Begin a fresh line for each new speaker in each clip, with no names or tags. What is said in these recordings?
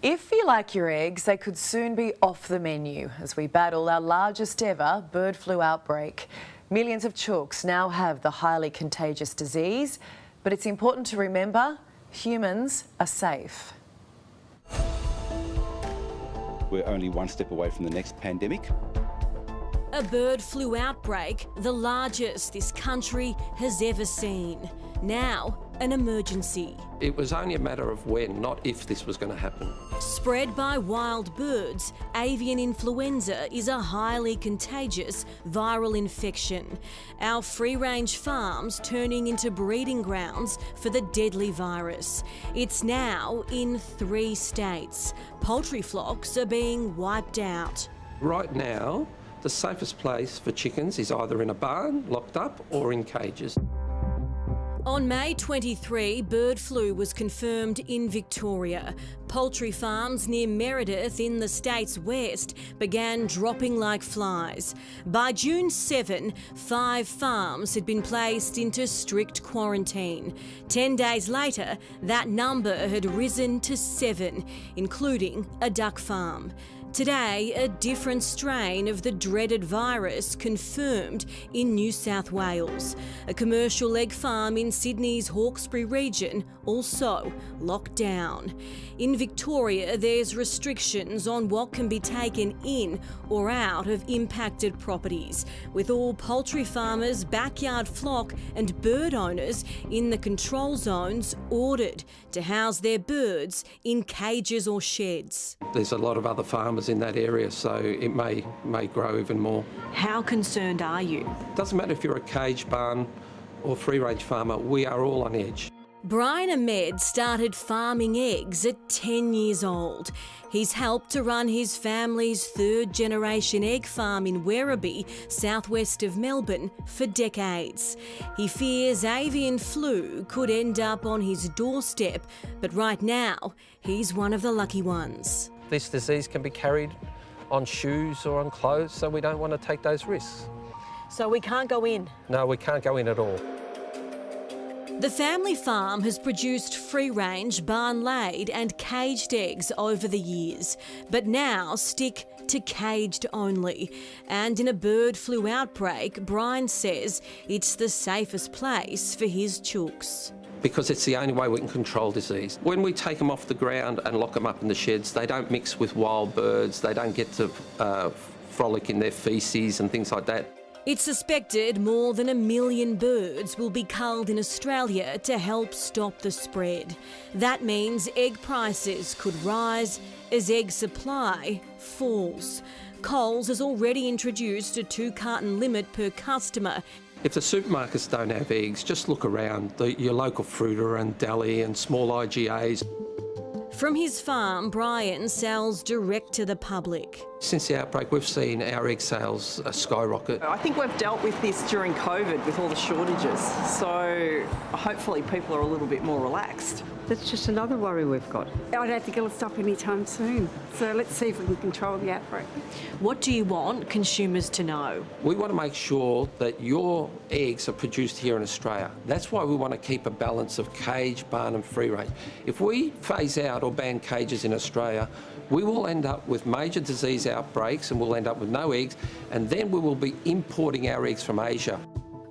If you like your eggs, they could soon be off the menu as we battle our largest ever bird flu outbreak. Millions of chooks now have the highly contagious disease, but it's important to remember humans are safe.
We're only one step away from the next pandemic.
A bird flu outbreak, the largest this country has ever seen. Now, an emergency.
It was only a matter of when, not if this was going to happen.
Spread by wild birds, avian influenza is a highly contagious viral infection. Our free-range farms turning into breeding grounds for the deadly virus. It's now in 3 states. Poultry flocks are being wiped out.
Right now, the safest place for chickens is either in a barn, locked up, or in cages.
On May 23, bird flu was confirmed in Victoria. Poultry farms near Meredith in the state's west began dropping like flies. By June 7, 5 farms had been placed into strict quarantine. 10 days later, that number had risen to 7, including a duck farm. Today, a different strain of the dreaded virus confirmed in New South Wales. A commercial egg farm in Sydney's Hawkesbury region also locked down. In Victoria, there's restrictions on what can be taken in or out of impacted properties, with all poultry farmers, backyard flock and bird owners in the control zones ordered to house their birds in cages or sheds.
There's a lot of other farmers in that area, so it may grow even more.
How concerned are you?
Doesn't matter if you're a cage barn or free-range farmer, we are all on edge.
Brian Ahmed started farming eggs at 10 years old. He's helped to run his family's 3rd-generation egg farm in Werribee, southwest of Melbourne, for decades. He fears avian flu could end up on his doorstep, but right now, he's one of the lucky ones.
This disease can be carried on shoes or on clothes, so we don't want to take those risks.
So we can't go in?
No, we can't go in at all.
The family farm has produced free-range, barn-laid and caged eggs over the years, but now stick to caged only. And in a bird flu outbreak, Brian says it's the safest place for his chooks.
Because it's the only way we can control disease. When we take them off the ground and lock them up in the sheds, they don't mix with wild birds, they don't get to frolic in their faeces and things like that.
It's suspected more than 1 million birds will be culled in Australia to help stop the spread. That means egg prices could rise as egg supply falls. Coles has already introduced a 2-carton limit per customer.
If the supermarkets don't have eggs, just look around. Your local fruiter and deli and small IGAs.
From his farm, Brian sells direct to the public.
Since the outbreak, we've seen our egg sales skyrocket.
I think we've dealt with this during COVID with all the shortages, so hopefully people are a little bit more relaxed.
That's just another worry we've got. I don't think it'll stop anytime soon, so let's see if we can control the outbreak.
What do you want consumers to know?
We want to make sure that your eggs are produced here in Australia. That's why we want to keep a balance of cage, barn and free range. If we phase out or ban cages in Australia, we will end up with major disease outbreaks and we'll end up with no eggs, and then we will be importing our eggs from Asia.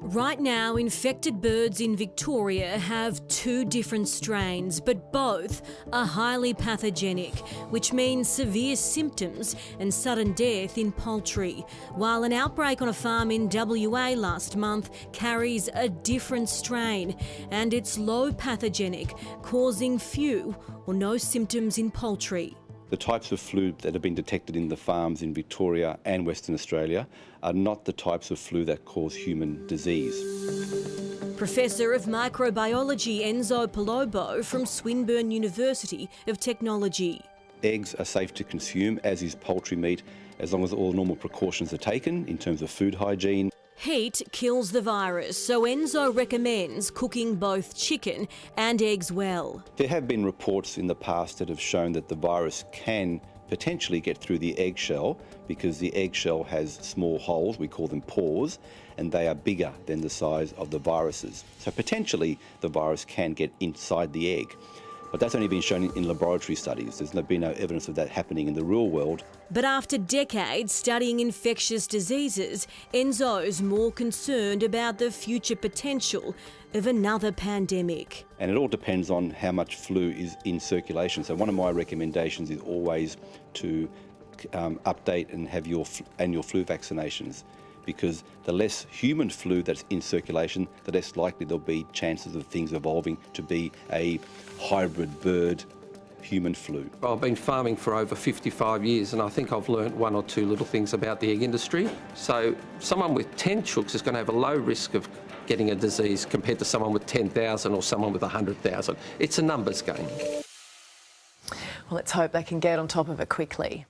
Right now, infected birds in Victoria have 2 different strains, but both are highly pathogenic, which means severe symptoms and sudden death in poultry, while an outbreak on a farm in WA last month carries a different strain, and it's low pathogenic, causing few or no symptoms in poultry.
The types of flu that have been detected in the farms in Victoria and Western Australia are not the types of flu that cause human disease.
Professor of Microbiology Enzo Palobo from Swinburne University of Technology.
Eggs are safe to consume, as is poultry meat, as long as all normal precautions are taken in terms of food hygiene.
Heat kills the virus, so Enzo recommends cooking both chicken and eggs well.
There have been reports in the past that have shown that the virus can potentially get through the eggshell because the eggshell has small holes, we call them pores, and they are bigger than the size of the viruses. So potentially the virus can get inside the egg. But that's only been shown in laboratory studies. There's been no evidence of that happening in the real world.
But after decades studying infectious diseases, Enzo's more concerned about the future potential of another pandemic.
And it all depends on how much flu is in circulation. So one of my recommendations is always to update and have your annual flu vaccinations, because the less human flu that's in circulation, the less likely there'll be chances of things evolving to be a hybrid bird human flu.
I've been farming for over 55 years and I think I've learnt one or two little things about the egg industry. So someone with 10 chooks is going to have a low risk of getting a disease compared to someone with 10,000 or someone with 100,000. It's a numbers game.
Well, let's hope they can get on top of it quickly.